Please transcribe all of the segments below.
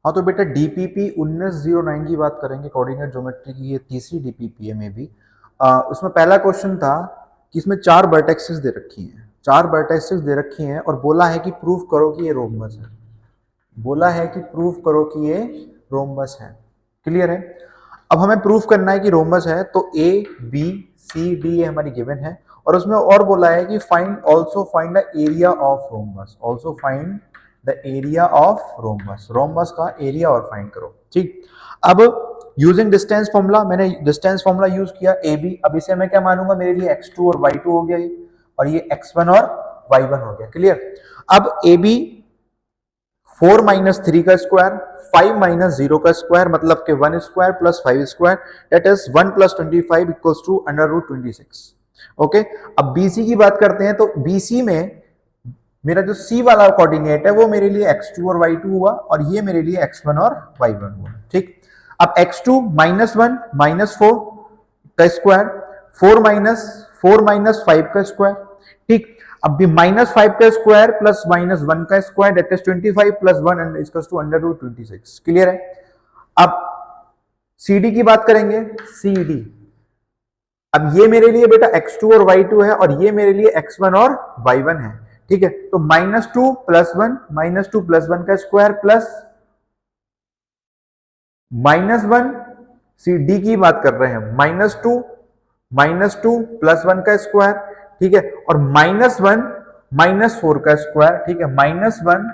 हाँ तो बेटा डीपीपी 1909 की बात करेंगे, कोऑर्डिनेट ज्योमेट्री की, ये तीसरी डीपीपी है में भी। उसमें पहला क्वेश्चन था कि इसमें 4 वर्टेक्सेस दे रखी हैं, 4 वर्टेक्सेस दे रखी हैं और बोला है कि प्रूव करो कि ये रोम्बस है, बोला है कि प्रूव करो कि ये रोम्बस है। क्लियर है? अब हमें प्रूफ करना है कि रोम्बस है, तो ए बी सी डी ये हमारी गिवन है, और उसमें और बोला है कि find also find the area of rhombus, also find the area of rhombus, rhombus का एरिया और फाइंड करो। ठीक, अब यूजिंग डिस्टेंस फॉर्मूला, मैंने डिस्टेंस फॉर्मूला यूज किया ए बी। अब इसे मैं क्या मानूंगा, मेरे लिए x2 और y2 हो गया ये, और ये x1 और y1 हो गया। क्लियर? अब ए बी 4 माइनस 3 का स्क्वायर, 5 माइनस 0 का स्क्वायर, मतलब कि 1 square plus 5 square, that is 1 plus 25 equals to under root 26। Okay, अब बीसी की बात करते हैं, तो बीसी में मेरा जो सी वाला कोऑर्डिनेट है वो मेरे लिए x2 और y2 हुआ, और ये मेरे लिए x1 और y1 हुआ। ठीक, अब x2 माइनस 1 माइनस 4 का स्क्वायर, 4 माइनस 5 का स्क्वायर। ठीक, अब भी माइनस 5 का स्क्वायर प्लस माइनस 1 का square, that is 25 plus 1 and equals to under root 26। Clear है? अब CD की बात करेंगे, CD, अब ये मेरे लिए बेटा x2 और y2 है, और ये मेरे लिए x1 और y1 है। ठीक है, तो -2 प्लस 1 -2 प्लस 1 का स्क्वायर प्लस -1, सी डी की बात कर रहे हैं, -2 प्लस 1 का स्क्वायर। ठीक है, और -1 -4 का स्क्वायर। ठीक है, -1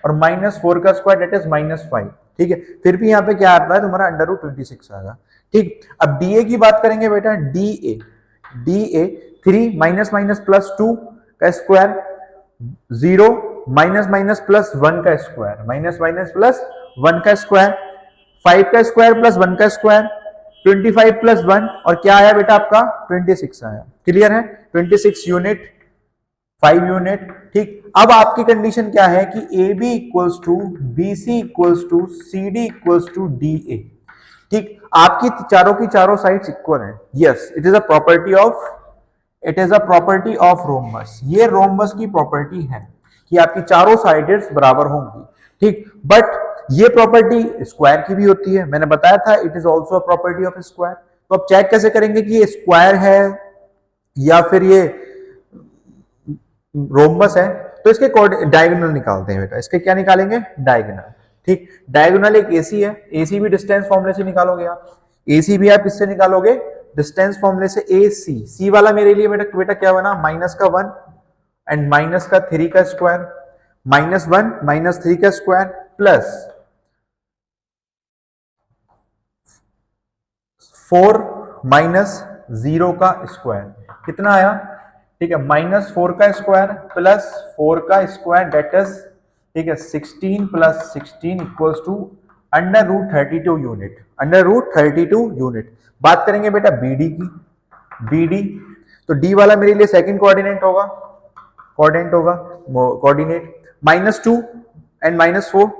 और -4 का स्क्वायर दैट इज -5। ठीक है, फिर भी यहाँ पे क्या आता है तुम्हारा अंडर रूट 26 आएगा। ठीक, अब डीए की बात करेंगे बेटा, डीए 3 माइनस माइनस प्लस 2 का स्क्वायर, 0 माइनस माइनस प्लस 1 का स्क्वायर, माइनस माइनस प्लस 1 का स्क्वायर, 5 का स्क्वायर प्लस 1 का स्क्वायर, 25 प्लस 1, और क्या आया बेटा आपका 26 आया। क्लियर है? 26 यूनिट, 5 यूनिट। ठीक, अब आपकी कंडीशन क्या है कि A B equals to B C equals to C D equals to D A. ठीक, आपकी चारों की चारों साइड्स इक्वल है। Yes, it is a property of, it is a property of rhombus. ये रोम्बस की प्रॉपर्टी है कि आपकी चारों साइड्स बराबर होंगी। ठीक, बट ये प्रॉपर्टी स्क्वायर की भी होती है, मैंने बताया था, it is also a property of square. तो अब चेक कैसे करेंगे कि ये स्क्वायर है या फिर ये रोम्बस है? तो इसके डायगोनल निकालते हैं बेटा। इसके क्या निकालेंगे? डायगोनल। ठीक, डायगोनल एक एसी है, एसी भी डिस्टेंस फॉर्मूले से निकालोगे आप, एसी भी आप किससे निकालोगे? डिस्टेंस फॉर्मूले से। ए सी, सी वाला मेरे लिए बेटा क्या बना, -1 एंड -3 का स्क्वायर, -1 -3 का स्क्वायर प्लस 4 -0 का स्क्वायर, कितना आया? ठीक है, -4 का स्क्वायर प्लस 4 का स्क्वायर, डेट इज, ठीक है, 16 plus 16 equals to under root 32 unit, under root 32 unit. बात करेंगे बेटा बीडी की, बीडी, तो डी वाला मेरे लिए सेकंड कोऑर्डिनेट होगा, coordinate -2 and -4,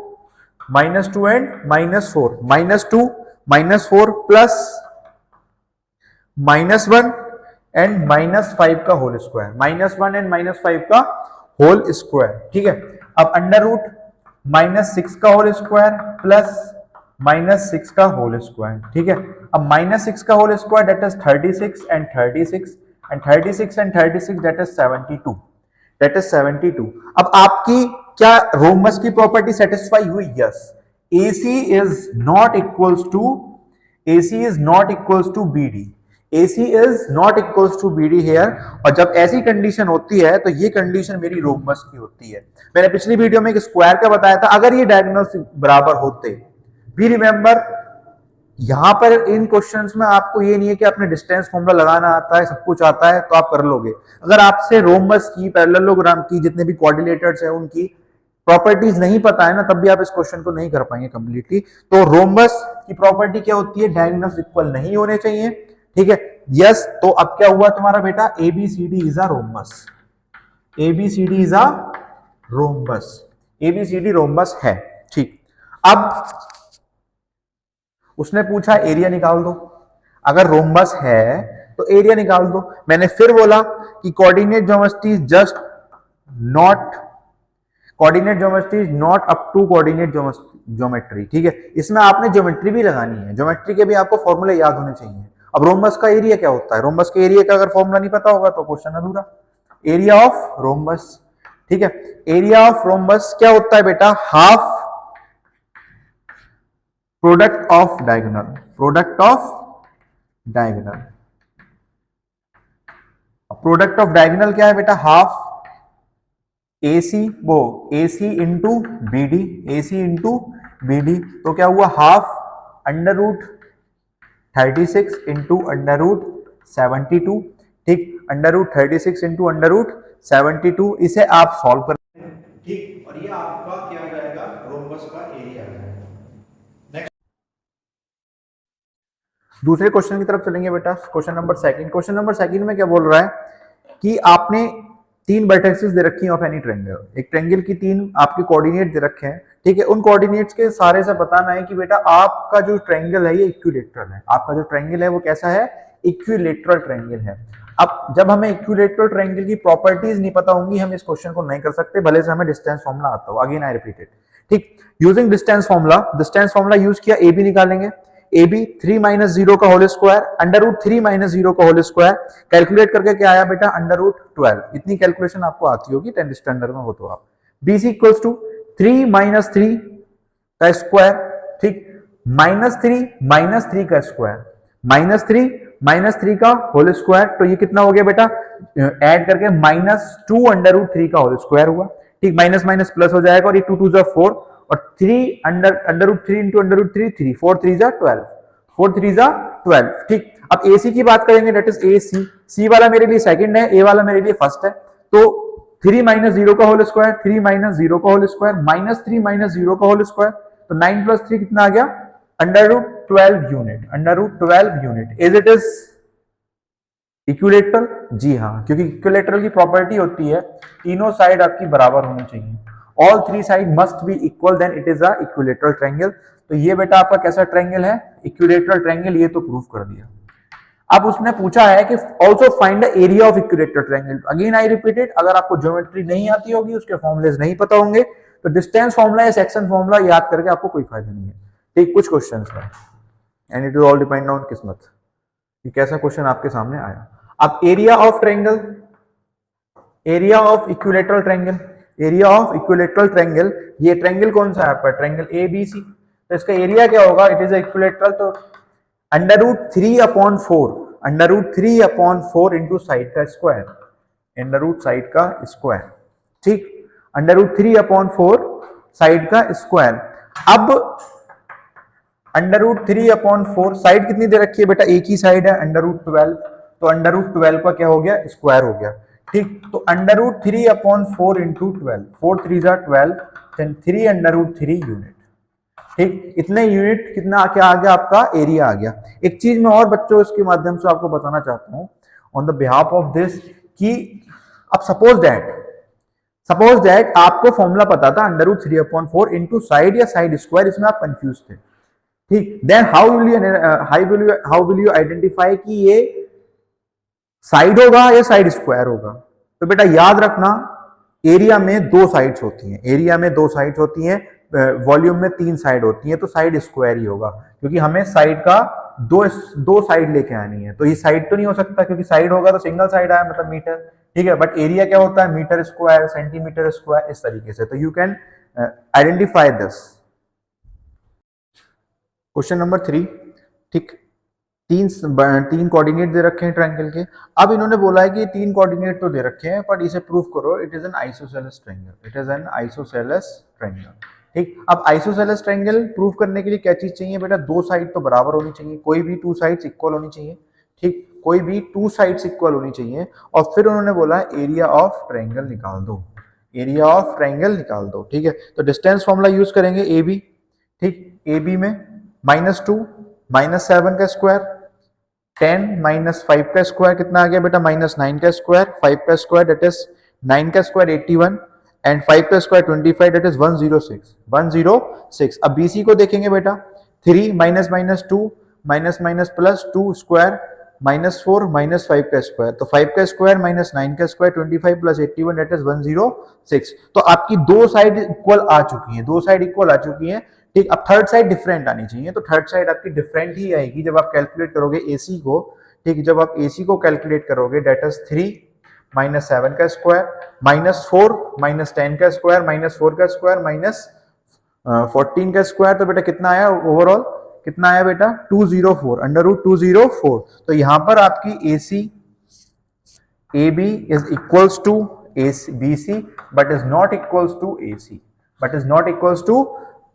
-2 and -4, -2 -4 plus -1 and -5 का होल स्क्वायर, -1 एंड -5 का होल स्क्वायर। ठीक है, अब अंडर रूट -6 का होल स्क्वायर प्लस -6 का होल स्क्वायर। ठीक है, अब -6 का whole square that is 36 and 36 and 36 and 36 that is 72, that is 72। अब आपकी क्या रोम्बस की प्रॉपर्टी सेटिस्फाई हुई? Yes, AC is not equals to, AC is not equals to BD, AC is not equals to BD here. और जब ऐसी condition होती है तो ये कंडीशन मेरी रोम्बस की होती है। मैंने पिछली वीडियो में एक स्क्वायर का बताया था, अगर ये डायगोनल बराबर होते, भी रिमेंबर, यहां पर इन क्वेश्चंस में आपको ये नहीं है कि आपने डिस्टेंस फॉर्मूला लगाना आता है, सब कुछ आता है तो आप कर लोगे। अगर आपसे रोम्बस की, पैरेललोग्राम की, जितने भी कोऑर्डिनेटर्स हैं उनकी प्रॉपर्टीज नहीं पता है ना, तब भी आप इस क्वेश्चन को नहीं कर पाएंगे कंप्लीटली। तो रोम्बस की प्रॉपर्टी क्या होती है? डायगोनल्स इक्वल नहीं होने चाहिए। ठीक है, यस, तो अब क्या हुआ तुम्हारा बेटा, ABCD is a rhombus, ABCD is a rhombus, ABCD rhombus है। ठीक, अब उसने पूछा एरिया निकाल दो, अगर रोम्बस है तो एरिया निकाल दो। मैंने फिर बोला कि coordinate geometry just not coordinate geometry is not up to coordinate geometry, ठीक है। इसमें आपने ज्योमेट्री भी लगानी है, ज्योमेट्री के भी आपको फॉर्मूले याद होने चाहिए। अब रोम्बस का एरिया क्या होता है, रोम्बस के एरिया का अगर फॉर्मूला नहीं पता होगा तो क्वेश्चन अधूरा। एरिया ऑफ रोम्बस, ठीक है, एरिया ऑफ रोम्बस क्या होता है बेटा, half product of diagonal, product of diagonal. Product of diagonal क्या है बेटा, हाफ AC, वो AC into BD, AC into BD, तो क्या हुआ half under root 36 into under root 72, ठीक, under root 36 into under root 72, इसे आप सॉल्व कर, ठीक, और ये आपका क्या आ जाएगा, रोम्बस का एरिया आ जाएगा। दूसरे क्वेश्चन की तरफ चलेंगे बेटा, question number second. Question number second में क्या बोल रहा है कि आपने तीन वर्टेक्सेस दे रखी हैं ऑफ एनी ट्रायंगल, एक ट्रायंगल की तीन आपके कोऑर्डिनेट दे रखे हैं, ठीक है। उन कोऑर्डिनेट्स के सारे से बताना है कि बेटा आपका जो ट्रायंगल है ये इक्विलेटरल है, आपका जो ट्रायंगल है वो कैसा है, इक्विलेटरल ट्रायंगल है। अब जब हमें इक्विलेटरल ट्रायंगल की प्रॉपर्टीज नहीं पता होंगी हम इस क्वेश्चन को नहीं कर सकते, भले से हमें डिस्टेंस फॉर्मूला आता हो। अगेन आई रिपीट इट, ठीक, using distance formula, distance formula use किया, AB निकालेंगे, AB 3 माइनस 0 का whole square, under root 3 minus 0 का होल स्क्वायर, कैलकुलेट करके क्या आया बेटा, अंडर रूट 12। इतनी कैलकुलेशन आपको आती होगी 10th स्टैंडर्ड में, हो तो आप BC इक्वल्स टू 3 माइनस 3 का स्क्वायर, ठीक, माइनस 3 का स्क्वायर, माइनस 3 का होल स्क्वायर, तो ये कितना हो गया बेटा, ऐड करके -2 अंडर रूट 3 का होल स्क्वायर हुआ, ठीक, माइनस माइनस प्लस हो जाएगा, और ये 2 2 जा 4, और 3 under root 3 into under root 3, 3 4 3 जा 12, 4 3 जा 12, ठीक। अब AC की बात करेंगे, दैट इज AC, C वाला मेरे लिए सेकंड है, A वाला मेरे लिए फर्स्ट है, तो 3 माइनस 0 का होल स्क्वायर, 3 माइनस 0 का होल स्क्वायर, -3 माइनस 0 का होल स्क्वायर, तो 9 प्लस 3 कितना आ गया, under root 12 unit, under root 12 unit. Is it is equilateral, जी हाँ, क्योंकि इक्विलेटरल की प्रॉपर्टी होती है तीनों साइड आपकी बराबर होनी चाहिए, all three side must be equal, then it is a equilateral triangle. तो ये बेटा आपका कैसा ट्रायंगल है, इक्विलेटरल ट्रायंगल, ये तो प्रूफ कर दिया। अब उसने पूछा है कि also find the area of equilateral triangle. Again I repeat it, अगर आपको ज्योमेट्री नहीं आती होगी, उसके फॉर्मुलेज नहीं पता होंगे, तो डिस्टेंस फॉर्मुला या सेक्शन फॉर्मुला याद करके आपको कोई फायदा नहीं है, ठीक, कुछ क्वेश्चन में, and it is all depend on किस्मत कि कैसा क्वेश्चन आपके सामने आया। अब area of triangle, area of equilateral triangle, area of equilateral triangle, ये ट्रायंगल कौन सा है आपका, ट्रायंगल ABC, तो इसका एरिया क्या होगा, इट इज इक्विलेटरल, तो under root 3/4, under root 3/4 into side का स्क्वायर, अंडर रूट साइड का स्क्वायर, ठीक, अंडर रूट 3/4 साइड का स्क्वायर। अब अंडर रूट 3/4 साइड कितनी दे रखी है बेटा, एक ही साइड है, अंडर रूट 12, तो अंडर रूट 12 का क्या हो गया, स्क्वायर हो गया, ठीक, तो अंडर रूट 3/4 इंटू 12, 4 3 जा 12, देन 3 अंडर रूट 3 यूनिट, ठीक, इतने यूनिट कितना क्या आ गया, आपका एरिया आ गया। एक चीज मैं और बच्चों इसके माध्यम से आपको बताना चाहता हूं on the behalf of this, कि अब सपोज दैट आपको फॉर्मूला पता था अंडर रूट 3/4 इंटू साइड या साइड स्क्वायर, इसमें आप कंफ्यूज थे, ठीक, then how will you identify कि ये साइड होगा या साइड स्क्वायर होगा। तो बेटा याद रखना, एरिया में दो साइड्स होती हैं, एरिया में दो साइड्स होती हैं, वॉल्यूम में 3 साइड होती है, तो साइड स्क्वायर ही होगा, क्योंकि हमें साइड का दो साइड लेके आनी है, तो ये साइड तो नहीं हो सकता, क्योंकि साइड होगा तो सिंगल साइड आया मतलब मीटर, ठीक है, बट एरिया क्या होता है, मीटर स्क्वायर, सेंटीमीटर स्क्वायर, इस तरीके से, तो you can identify this. Question number 3, ठीक, तीन कोऑर्डिनेट दे रखे हैं ट्रायंगल के। अब इन्होंने बोला है कि तीन कोऑर्डिनेट तो दे रखे हैं, पर इसे प्रूव करो, it is an isosceles triangle, it is an isosceles triangle, ठीक। अब आइसोसेलेस ट्रायंगल प्रूव करने के लिए क्या चीज चाहिए बेटा, दो साइड तो बराबर होनी चाहिए, कोई भी 2 साइड्स इक्वल होनी चाहिए, ठीक, कोई भी 2 साइड्स इक्वल होनी चाहिए, और फिर उन्होंने बोला एरिया ऑफ ट्रायंगल निकाल दो, एरिया ऑफ ट्रायंगल निकाल दो, ठीक है। तो डिस्टेंस फॉर्मूला यूज करेंगे AB, ठीक, AB में -2 -7 का स्क्वायर, 10 -5 का स्क्वायर कितना आ गया बेटा, -9 का स्क्वायर, 5 का स्क्वायर दैट इज 9 का स्क्वायर 81, एंड 5 का स्क्वायर 25 दैट इज 106। अब BC को देखेंगे बेटा, 3 -2 -+ 2 स्क्वायर -4 -5 का स्क्वायर, तो 5 का स्क्वायर माइनस 9 का स्क्वायर 25 प्लस 81 दैट इज 106। तो आपकी दो साइड इक्वल आ चुकी हैं, दो साइड इक्वल आ चुकी हैं। ठीक, अब थर्ड साइड डिफरेंट आनी चाहिए, तो थर्ड साइड आपकी डिफरेंट ही आएगी जब आप कैलकुलेट करोगे AC को। ठीक, जब आप AC को कैलकुलेट करोगे दैट इज 3 -7 का स्क्वायर -4 -10 का स्क्वायर -4 का स्क्वायर -14 का स्क्वायर, तो बेटा कितना आया ओवरऑल, कितना आया बेटा 204 √204। तो यहां पर आपकी AC AB is equals to BC but is not equals to AC, but is not equals to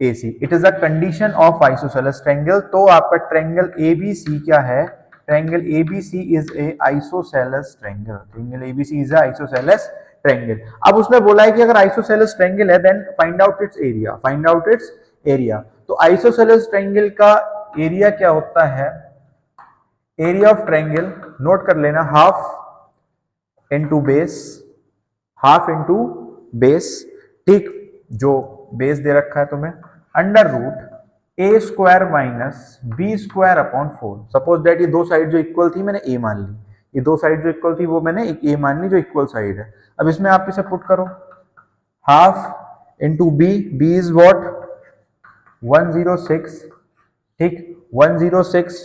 AC. It is a condition of isosceles triangle। तो आपका ट्रायंगल ABC क्या है, triangle ABC is a isosceles triangle, triangle ABC is a isosceles triangle। अब उसने बोला है कि अगर isosceles triangle है then find out its area, find out its area। तो isosceles triangle का एरिया क्या होता है, एरिया ऑफ ट्रायंगल नोट कर लेना, half into base, half into base. ठीक, जो बेस दे रखा है तुम्हें, under root A square minus B square upon 4। Suppose that ये दो साइड जो इक्वल थी मैंने ए मान ली, ये दो साइड जो इक्वल थी वो मैंने ए मान ली जो इक्वल साइड है। अब इसमें आप इसे पुट करो, half into B, B is what 106। ठीक, 106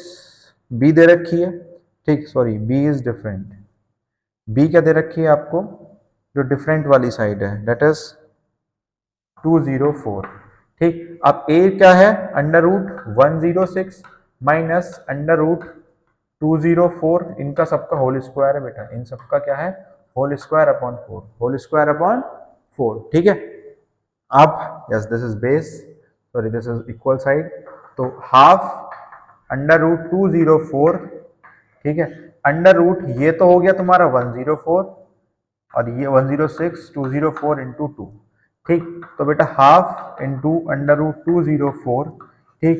बी दे रखी है। ठीक, sorry B is different, B क्या दे रखी है आपको, जो डिफरेंट वाली साइड है दैट इज 204। ठीक, अब ए क्या है under root 106 minus under root 204, इनका सबका होल स्क्वायर है बेटा, इन सबका क्या है whole square upon 4, whole square upon 4। ठीक है, अब yes this is base, sorry this is equal side, तो हाफ अंडर रूट 204। ठीक है, अंडर रूट ये तो हो गया तुम्हारा 104 और ये 106, 204 इंटू 2। ठीक, तो बेटा हाफ इंटू अंडर रूट 204। ठीक,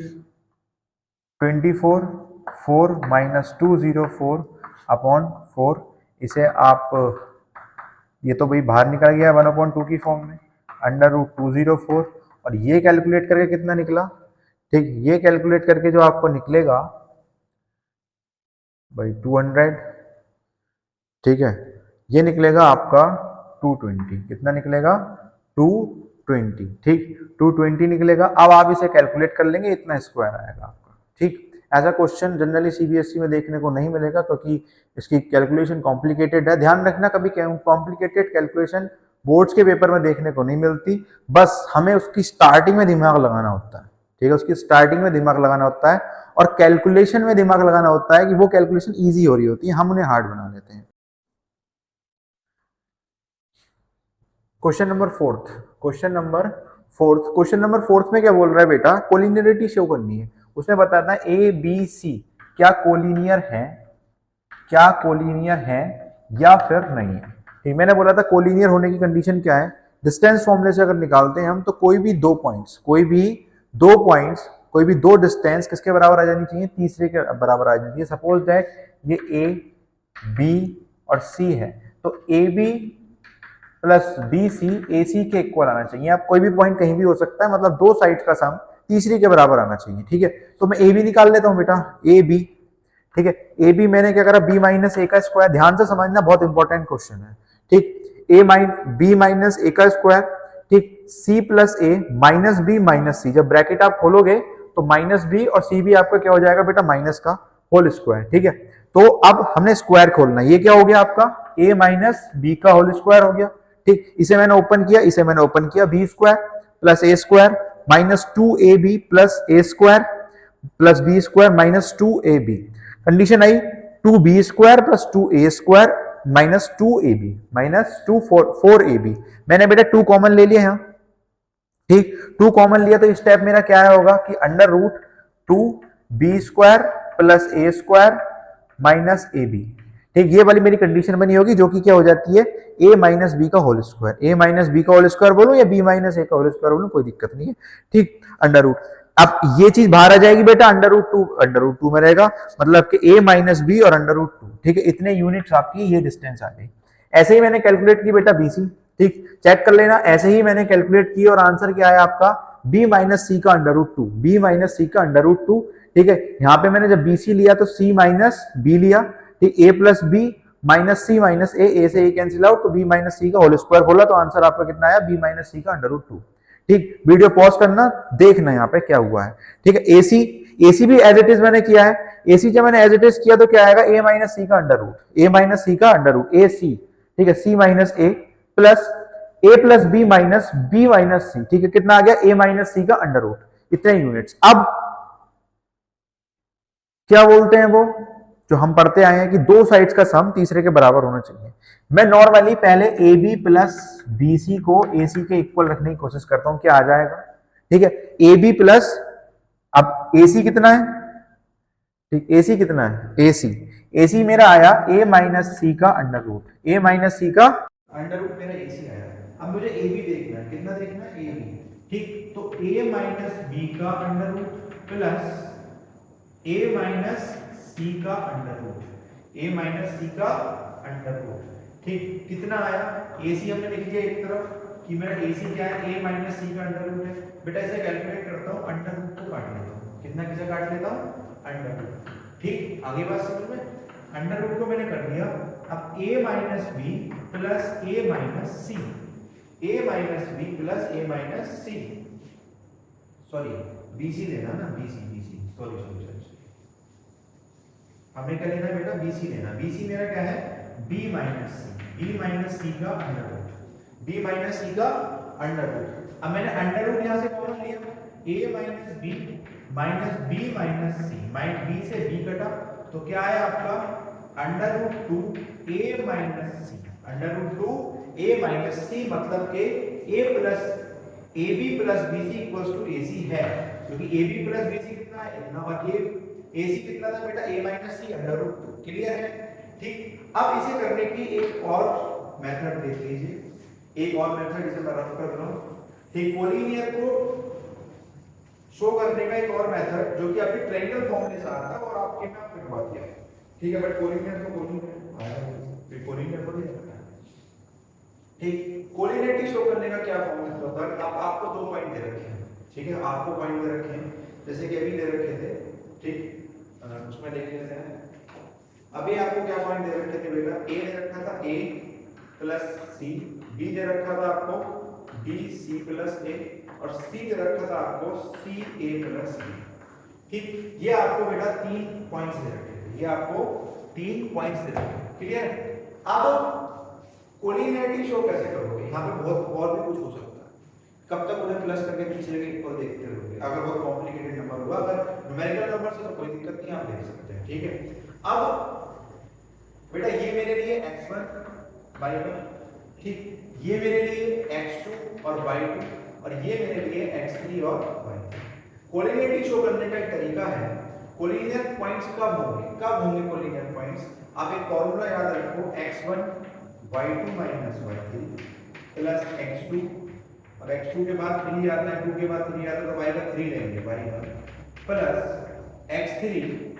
24 4 माइनस 204 अपॉन 4, इसे आप ये तो भाई बाहर निकल गया 1/2 की फॉर्म में, अंडर रूट 204, और ये कैलकुलेट करके कितना निकला। ठीक, ये कैलकुलेट करके जो आपको निकलेगा भाई 200। ठीक है, ये निकलेगा आपका 220, कितना निकलेगा 220। ठीक, 220 निकलेगा। अब आप इसे कैलकुलेट कर लेंगे, इतना स्क्वायर आएगा आपका। ठीक, ऐसा क्वेश्चन जनरली सीबीएसई में देखने को नहीं मिलेगा क्योंकि इसकी कैलकुलेशन कॉम्प्लिकेटेड है। ध्यान रखना, कभी कॉम्प्लिकेटेड कैलकुलेशन बोर्ड्स के पेपर में देखने को नहीं मिलती, बस हमें उसकी स्टार्टिंग में दिमाग लगाना होता है। ठीक है, उसकी स्टार्टिंग में दिमाग लगाना होता है और कैलकुलेशन में दिमाग लगाना होता है कि वो कैलकुलेशन इजी हो रही होती है, हम उन्हें हार्ड बना लेते हैं। Question number fourth, question number fourth में क्या बोल रहा है बेटा, कोलिनियरिटी शो करनी है। उसने बताया था ए बी सी क्या कोलिनियर है, क्या कोलिनियर है या फिर नहीं है। ठीक, मैंने बोला था कोलिनियर होने की कंडीशन क्या है, डिस्टेंस फॉर्मूले से अगर निकालते हैं हम, तो कोई भी दो पॉइंट्स कोई भी दो डिस्टेंस किसके बराबर आ जानी चाहिए, तीसरे के बराबर आ जानी चाहिए। सपोज दैट ये ए बी और सी है, तो A B plus B C A C के इक्वल आना चाहिए। आप कोई भी पॉइंट कहीं भी हो सकता है, मतलब दो साइड का सम तीसरी के बराबर आना चाहिए। ठीक है, तो मैं ए बी निकाल लेता हूं बेटा, ए बी। ठीक है, ए बी मैंने क्या करा, बी माइनस ए का स्क्वायर, ध्यान से समझना बहुत इंपॉर्टेंट क्वेश्चन है। ठीक, बी माइनस ए का स्क्वायर। ठीक, सी प्लस ए माइनस बी माइनस सी, जब ब्रैकेट आप खोलोगे तो माइनस बी और सी बी आपका क्या हो जाएगा बेटा, माइनस का होल स्क्वायर। ठीक है, तो अब हमने स्क्वायर खोलना है, ये क्या हो गया आपका ए माइनस बी का होल स्क्वायर हो गया। ठीक, इसे मैंने ओपन किया, इसे मैंने ओपन किया, B square plus A square minus 2ab plus A square plus B square minus 2ab। Condition आई 2b square plus 2a square minus 2ab minus 4ab। मैंने बेटा 2 कॉमन ले लिया यहाँ। ठीक, 2 कॉमन लिया तो स्टेप मेरा क्या होगा कि under root 2b square plus A square minus ab। ठीक, ये वाली मेरी कंडीशन बनी होगी, जो कि क्या हो जाती है a माइनस बी का whole square, a minus B का होल स्क्वायर बोलूं या b माइनस ए का होल स्क्वायर बोलूं, कोई दिक्कत नहीं है। ठीक, अंडर रूट, अब ये चीज बाहर आ जाएगी बेटा, अंडर रूट टू में रहेगा, मतलब कि a माइनस बी और अंडर रूट 2। ठीक है, इतने यूनिट्स आपकी ये डिस्टेंस आ गई। ऐसे ही मैंने कैलकुलेट की बेटा BC। ठीक, चेक कर लेना, ऐसे ही मैंने कैलकुलेट की और आंसर क्या आया आपका b माइनस सी का अंडर रूट 2, b माइनस सी का अंडर रूट 2। ठीक है, यहाँ पे मैंने जब बी सी लिया तो सी माइनस बी लिया, ठीक, ए प्लस बी माइनस सी माइनस ए से ए कैंसिल आउट, तो बी माइनस सी का होल स्क्वायर खोला तो आंसर आपका कितना आया, बी माइनस सी का अंडर रूट 2। ठीक, वीडियो पॉज करना, देखना यहाँ पे क्या हुआ है। ठीक है, एसी एसी भी एज इट इज मैंने किया है, एसी जब मैंने एज इट इज किया तो क्या आएगा, ए माइनस सी का अंडर रूट, ए माइनस सी का अंडर रूट, ए सी, ठीक है, सी माइनस ए प्लस बी माइनस सी, ठीक है, कितना आ गया, ए माइनस सी का अंडर रूट, इतने यूनिट्स। अब क्या बोलते हैं वो जो हम पढ़ते आए हैं कि दो साइड्स का सम तीसरे के बराबर होना चाहिए। मैं नॉर्मली पहले A B plus B C को ए सी के इक्वल रखने की कोशिश करता हूं, क्या आ जाएगा, ठीक है, ए बी प्लस, अब ए सी कितना है, ठीक, ए सी कितना है, ए सी मेरा आया ए माइनस सी का अंडर रूट, ए माइनस सी का अंडर रूट मेरा ए सी आया। अब मुझे ए बी देखना है, कितना देखना है, ए बी, ठीक, तो ए माइनस बी का अंडर रूट प्लस ए माइनस सी का अंडर रूट, ए माइनस सी का अंडर रूट, ठीक, कितना आया, ए सी हमने लिख दिया एक तरफ कि मेरा ए सी क्या है, ए माइनस सी का अंडर रूट है। बेटा ऐसे कैलकुलेट करता हूं, अंडर रूट को काट लेता हूं, कितना किसे काट लेता हूं, अंडर रूट, ठीक, आगे बात समझ में, अंडर रूट को मैंने कर दिया। अब ए माइनस बी प्लस ए माइनस सी, ए माइनस बी प्लस ए माइनस सी, सॉरी बी सी लेना ना, बी सी सॉरी हमने क्या लेना बेटा, बीसी लेना, बीसी मेरा क्या है, b माइनस सी का अंडर रूट, b माइनस सी का अंडर रूट। अब मैंने अंडर रूट यहां से कॉमन लिया, a minus b minus C, b से b कटा तो क्या आया आपका, under root 2 a minus C, under root 2 a minus C, मतलब के a plus ab plus bc equals to ac है, क्योंकि ab प्लस bc कितना है इतना, और AC कितना था बेटा, a minus C under root 2, clear है, ठीक। अब इसे करने की एक और मेथड देख लीजिए, एक और मेथड जिसे मैं रफ कर रहा हूं, ठीक, कोलिनियर को शो करने का एक और मेथड जो कि आपके ट्रायंगल फॉर्मूले से आता है और आपके में आपने करवा दिया है, ठीक है, बट कोलिनियर को कोलिनियर को नहीं करना है, ठीक। कोलिनियरिटी शो करने का क्या फॉर्मूला होता है, आपको दो पॉइंट दे रखे हैं, ठीक है, आपको पॉइंट दे रखे हैं, जैसे कि अभी दे रखे थे, ठीक, उसमें देख लेते हैं। अभी आपको क्या पॉइंट दे रखे थे बेटा, a दे रखा था a प्लस सी, b दे रखा था आपको b c प्लस a, और c दे रखा था आपको c a प्लस b, ठीक। ये आपको बेटा 3 पॉइंट्स दे रखे थे, ये आपको 3 पॉइंट्स दे रखे हैं, क्लियर। अब कोलिनियरिटी शो कैसे करोगे, यहाँ पे बहुत और भी कुछ हो सकता है, कब तक उन्हें प्लस करके तीसरे के इक्वल देखते रहोगे, अगर बहुत कॉम्प्लिकेटेड नंबर हुआ, अगर न्यूमेरिकल नंबर से तो कोई दिक्कत नहीं, आप देख सकते हैं, ठीक है। अब बेटा ये मेरे लिए x1 y1, ठीक, ये मेरे लिए x2 और y2, और ये मेरे लिए x3 और y3। कोलिनियरिटी शो करने का एक तरीका है, कोलिनियर पॉइंट्स कब होंगे कोलिनियर पॉइंट्स, आप एक फॉर्मूला याद रखो, x1 y2 minus y3 plus x2, अब x2 के बाद 3 आता है, 2 के बाद 3 आता है, तो y का 3 लेंगे, y1 plus x3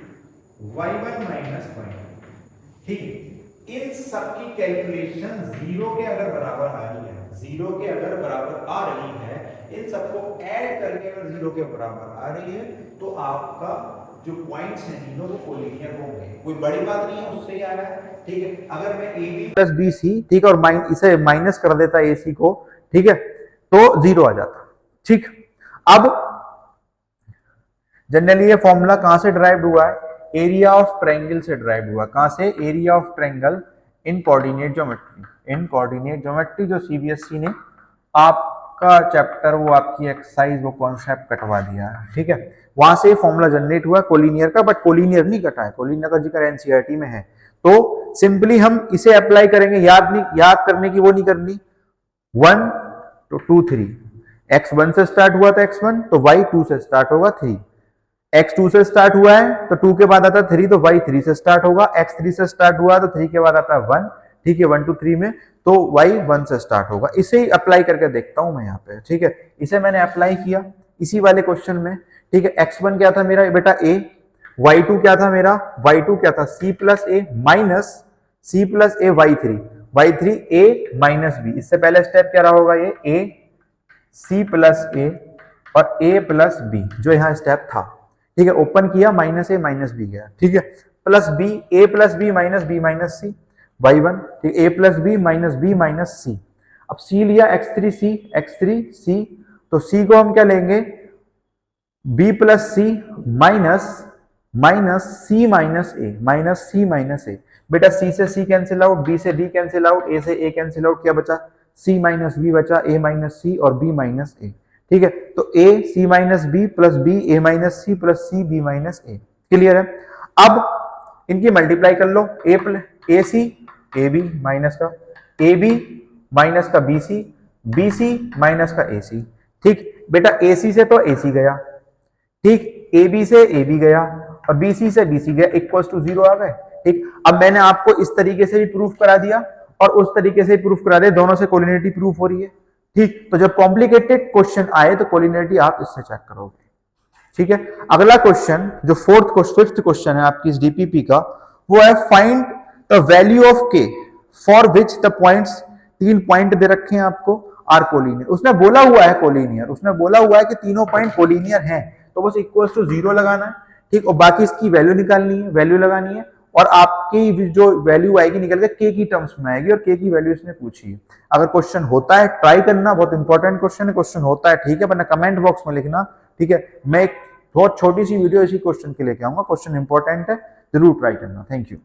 y1 minus y2, ठीक। इन सब की कैलकुलेशन जीरो के अगर बराबर आ रही है, जीरो के अगर बराबर आ रही है, इन सबको ऐड करके अगर जीरो के बराबर आ रही है, तो आपका जो पॉइंट्स हैं तीनों वो कोलिनियर होंगे, कोई बड़ी बात नहीं है, उससे ही आ रहा है, ठीक है। अगर मैं A B plus B C, ठीक, और इसे माइनस कर देता ए सी को, ठीक है, तो जीरो आ जाता, ठीक। अब जनरली ये फॉर्मूला कहां से ड्राइव हुआ है, एरिया ऑफ ट्रायंगल से ड्राइव हुआ, कहां से, area of triangle in coordinate geometry, in coordinate geometry, जो सीबीएसई ने आपका चैप्टर, वो आपकी एक्सरसाइज, वो कॉन्सेप्ट कटवा दिया है, ठीक है, वहां से फॉर्मूला जनरेट हुआ कोलिनियर का, बट कोलिनियर नहीं कटा है, कोलिनियर का जिक्र एनसीईआरटी में है, तो सिंपली हम इसे अप्लाई करेंगे, याद करने की वो नहीं करनी, 1 तो 2 3, x1 से स्टार्ट हुआ था x1, तो y2 से स्टार्ट होगा 3, x2 से स्टार्ट हुआ है तो 2 के बाद आता है 3, तो y3 से स्टार्ट होगा, x3 से स्टार्ट हुआ तो 3 के बाद आता है 1, ठीक है, 1 2 3 में, तो y1 से स्टार्ट होगा। इसे ही अप्लाई करके देखता हूं मैं यहाँ पे, ठीक है, इसे मैंने अप्लाई किया इसी वाले क्वेश्चन में, ठीक है। x1 क्या था मेरा बेटा a, y2 क्या था मेरा, y2 क्या था c plus a minus c plus a y3 a minus b, इससे पहले स्टेप क्या रहा होगा, ये a c प्लस a और a प्लस b, जो यहाँ स्टेप था, ठीक है, ओपन किया, माइनस ए माइनस बी गया, ठीक है, प्लस बी, ए प्लस बी माइनस सी, y1, ठीक, ए प्लस बी माइनस सी। अब सी लिया x3 सी, तो सी को हम क्या लेंगे, b प्लस सी माइनस सी माइनस ए। बेटा सी से सी कैंसिल आउट, बी से डी कैंसिल आउट, ए से ए कैंसिल आउट, क्या बचा, सी माइनस बी बचा, ए माइनस सी और बी माइनस ए, ठीक है। तो A C minus B plus B A minus C plus C B minus A, clear है। अब इनकी मल्टीप्लाई कर लो, A plus A C A B minus का ए बी माइनस का बी सी माइनस का ए सी, ठीक। बेटा ए सी से तो ए सी गया, ठीक, ए बी से ए बी गया और बी सी से बी सी गया, इक्वल्स टू 0 आ गए, ठीक। अब मैंने आपको इस तरीके से भी प्रूफ करा दिया और उस तरीके से प्रूफ करा दिया, दोनों से कोलिनिटी प्रूफ हो रही है, ठीक। तो जब कॉम्प्लिकेटेड क्वेश्चन आए तो कोलिनिटी आप इससे चेक करोगे, ठीक है। अगला क्वेश्चन जो फिफ्थ क्वेश्चन है आपकी इस डीपीपी का, वो है find the value of K for which the points, 3 point दे रखे हैं आपको, आर कोलिनियर। उसने बोला हुआ है कोलिनियर, उसने बोला हुआ है कि तीनों पॉइंट कोलिनियर हैं, तो बस इक्वल्स टू 0 लगाना है, ठीक। और बाकी इसकी वैल्यू निकालनी है, वैल्यू लगानी है और आपकी जो वैल्यू आएगी निकल के के की टर्म्स में आएगी और के की वैल्यू इसने पूछी है। अगर क्वेश्चन होता है ट्राई करना, बहुत इंपॉर्टेंट क्वेश्चन है, क्वेश्चन होता है ठीक है, वरना कमेंट बॉक्स में लिखना, ठीक है। मैं एक बहुत छोटी सी वीडियो इसी क्वेश्चन के लेके आऊंगा, क्वेश्चन इंपॉर्टेंट है, जरूर ट्राई करना। Thank you.